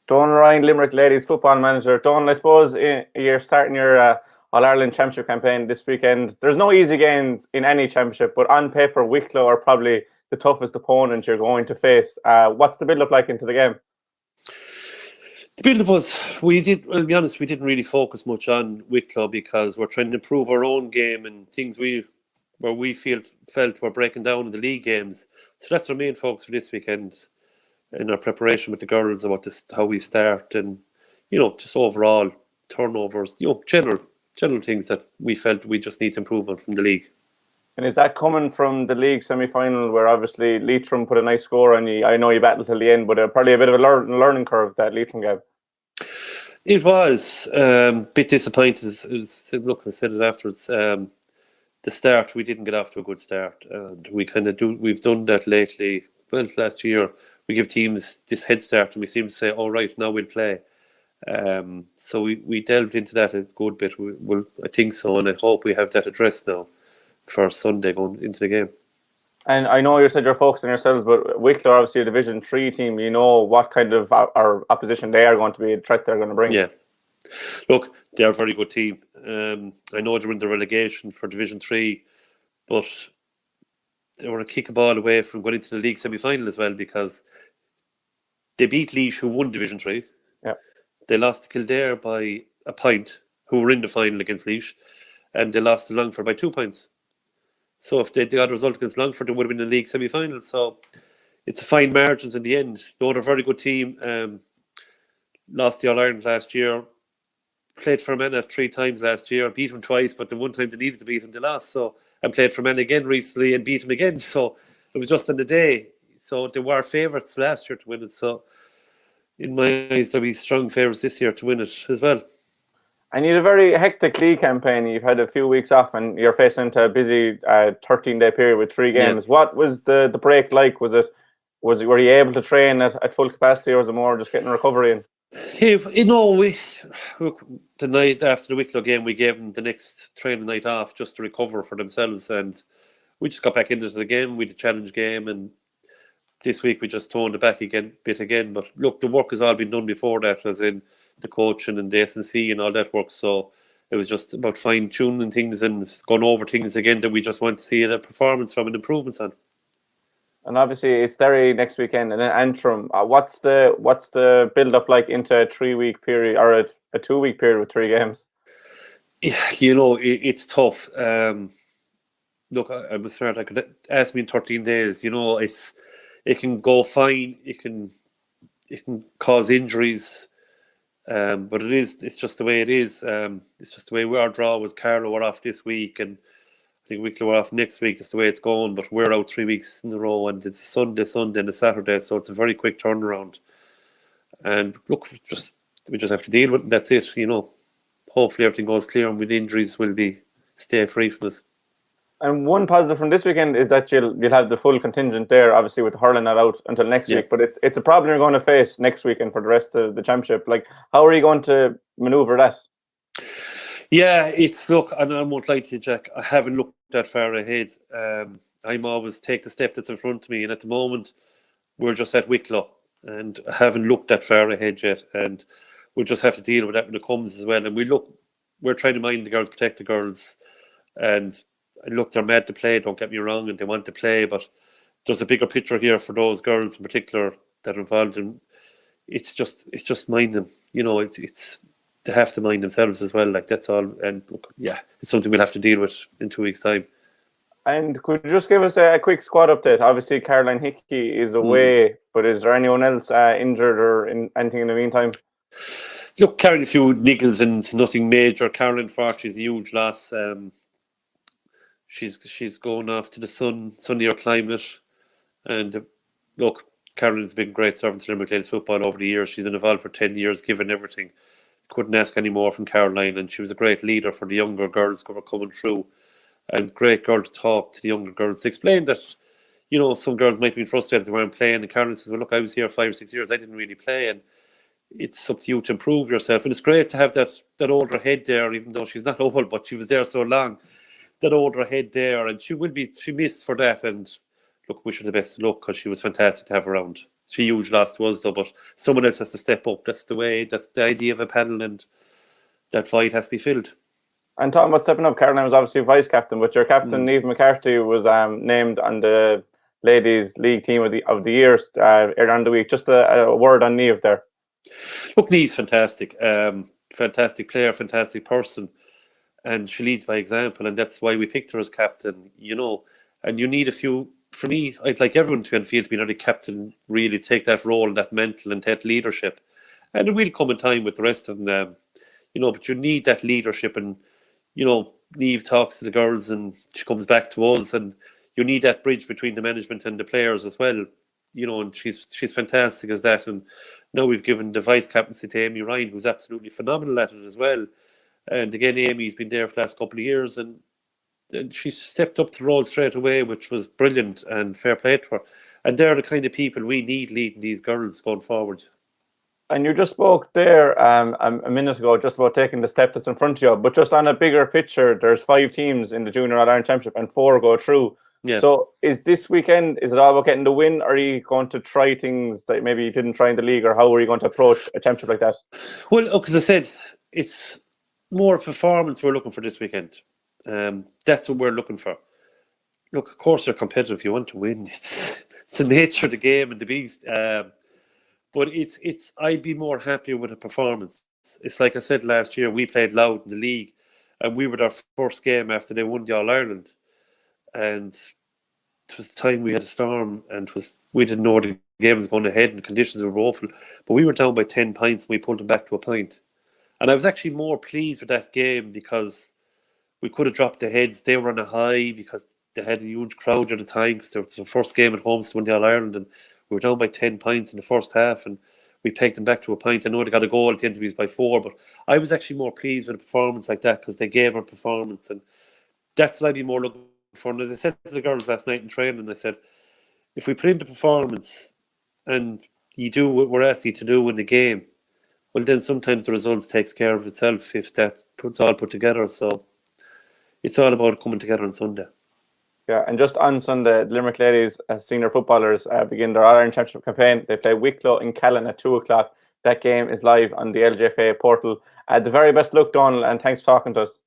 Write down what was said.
Donal Ryan, Limerick Ladies Football Manager. Donal, I suppose you're starting your All-Ireland Championship campaign this weekend. There's no easy games in any championship, but on paper, Wicklow are probably the toughest opponent you're going to face. What's the build-up like into the game? The build-up was, I'll be honest, we didn't really focus much on Wicklow because we're trying to improve our own game and things where we felt we're breaking down in the league games. So that's our main focus for this weekend in our preparation with the girls about how we start and, just overall turnovers, general things that we felt we just need to improve on from the league. And is that coming from the league semi-final where obviously Leitrim put a nice score on you? I know you battled till the end, but probably a bit of a learning curve, that Leitrim game. It was a bit disappointed. Look, I said it afterwards. The start, we didn't get off to a good start. And we've done that lately. Well, last year, we give teams this head start and we seem to say, all right, now we'll play. So we delved into that a good bit. I think so, and I hope we have that addressed now for Sunday going into the game. And I know you said you're focused on yourselves, but Wicklow are obviously a Division 3 team. You know what kind of our opposition they are going to be, a threat they're going to bring. Yeah. Look, they're a very good team. I know they're in the relegation for Division 3, but they were a kick a ball away from going into the league semi-final as well because they beat Laois, who won Division 3. Yeah. They lost to Kildare by a point, who were in the final against Laois, and they lost to Longford by 2 points. So if they got a result against Longford, they would have been in the league semi-final. So it's fine margins in the end. They're a very good team. Lost the All-Ireland last year. Played Fermanagh 3 times last year. Beat them twice, but the one time they needed to beat them, they lost. And played Fermanagh again recently and beat them again. So it was just on the day. So they were favourites last year to win it. So in my eyes, there'll be strong favourites this year to win it as well. And you had a very hectic league campaign. You've had a few weeks off and you're facing into a busy 13-day period with 3 games. Yeah. What was the break like? Were you able to train at full capacity, or was it more just getting recovery in? The night after the Wicklow game, we gave them the next training night off just to recover for themselves, and we just got back into the game. We had a challenge game, and this week we just toned it back again. But look, the work has all been done before that, as in the coaching and the S&C and all that work. So it was just about fine-tuning things and going over things again that we just want to see a performance from and improvements on. And obviously it's Derry next weekend and then Antrim. What's the build-up like into a 3-week period or a 2-week period with 3 games? Yeah, it's tough. Look, I'm smart. I could ask me in 13 days. It can go fine. It can cause injuries. But it's just the way it is. It's just the way our draw was. Carlow were off this week, and I think Wicklow were off next week. That's the way it's going. But we're out 3 weeks in a row, and it's a Sunday, and a Saturday, so it's a very quick turnaround. And look, we just have to deal with it. That's it. Hopefully everything goes clear, and with injuries, will stay free from us. And one positive from this weekend is that you'll have the full contingent there, obviously with the hurling not out until next week. But it's a problem you're going to face next weekend for the rest of the championship. Like, how are you going to manoeuvre that? Yeah, and I won't lie to you, Jack, I haven't looked that far ahead. I'm always take the step that's in front of me, and at the moment we're just at Wicklow, and I haven't looked that far ahead yet, and we'll just have to deal with that when it comes as well. And we're trying to mind the girls, protect the girls, and look, they're mad to play, don't get me wrong, and they want to play, but there's a bigger picture here for those girls in particular that are involved in. It's just mind them, it's they have to mind themselves as well, like that's all. And look, yeah, it's something we'll have to deal with in 2 weeks' time. And could you just give us a quick squad update? Obviously Caroline Hickey is away, but is there anyone else injured or anything in the meantime? Look, carrying a few niggles and nothing major. Caroline Forte is a huge loss. She's going off to the sunnier climate, and look, Caroline's been a great servant to Limerick Ladies Football over the years. She's been involved for 10 years, given everything. Couldn't ask any more from Caroline, and she was a great leader for the younger girls who were coming through, and great girl to talk to the younger girls, to explain that, some girls might have been frustrated they weren't playing, and Caroline says, well, look, I was here 5 or 6 years, I didn't really play, and it's up to you to improve yourself. And it's great to have that older head there, even though she's not old, but she was there so long. That older head there, and she missed for that. And look, wish her the best of luck because she was fantastic to have around. It's a huge loss to us, though, but someone else has to step up. That's the way, that's the idea of a panel, and that void has to be filled. And talking about stepping up, Caroline was obviously vice captain, but your captain, Niamh McCarthy, was named on the Ladies League Team of the Year earlier on the week. Just a word on Niamh there. Look, Niamh's fantastic. Fantastic player, fantastic person. And she leads by example, and that's why we picked her as captain, And you need a few... For me, I'd like everyone to feel to be another captain, really take that role, that mental and that leadership. And it will come in time with the rest of them, but you need that leadership. And, Niamh talks to the girls and she comes back to us, and you need that bridge between the management and the players as well. And she's fantastic as that. And now we've given the vice captaincy to Amy Ryan, who's absolutely phenomenal at it as well. And again, Amy's been there for the last couple of years, and she stepped up the role straight away, which was brilliant, and fair play to her. And they're the kind of people we need leading these girls going forward. And you just spoke there a minute ago just about taking the step that's in front of you, but just on a bigger picture, there's 5 teams in the Junior All-Ireland Championship and 4 go through. Yeah. So is this weekend, is it all about getting the win, or are you going to try things that maybe you didn't try in the league, or how are you going to approach a championship like that? Well, as I said, it's more performance we're looking for this weekend. That's what we're looking for. Look, of course, they're competitive. You want to win. It's the nature of the game and the beast. But I'd be more happy with a performance. It's like I said last year, we played Louth in the league, and we were their first game after they won the All-Ireland. And it was the time we had a storm, and we didn't know the game was going ahead, and the conditions were awful. But we were down by 10 points, and we pulled them back to a point. And I was actually more pleased with that game because we could have dropped the heads. They were on a high because they had a huge crowd at the time, because it was the first game at home to win the All-Ireland, and we were down by 10 points in the first half, and we pegged them back to a point. I know they got a goal at the end of it by 4, but I was actually more pleased with a performance like that because they gave a performance, and that's what I'd be more looking for. And as I said to the girls last night in training, I said, if we put in the performance and you do what we're asking you to do in the game, well, then sometimes the results takes care of itself if that's all put together. So it's all about coming together on Sunday. Yeah, and just on Sunday, the Limerick Ladies Senior Footballers begin their All-Ireland Championship campaign. They play Wicklow in Callan at 2 o'clock. That game is live on the LGFA portal. The very best luck, Donal, and thanks for talking to us.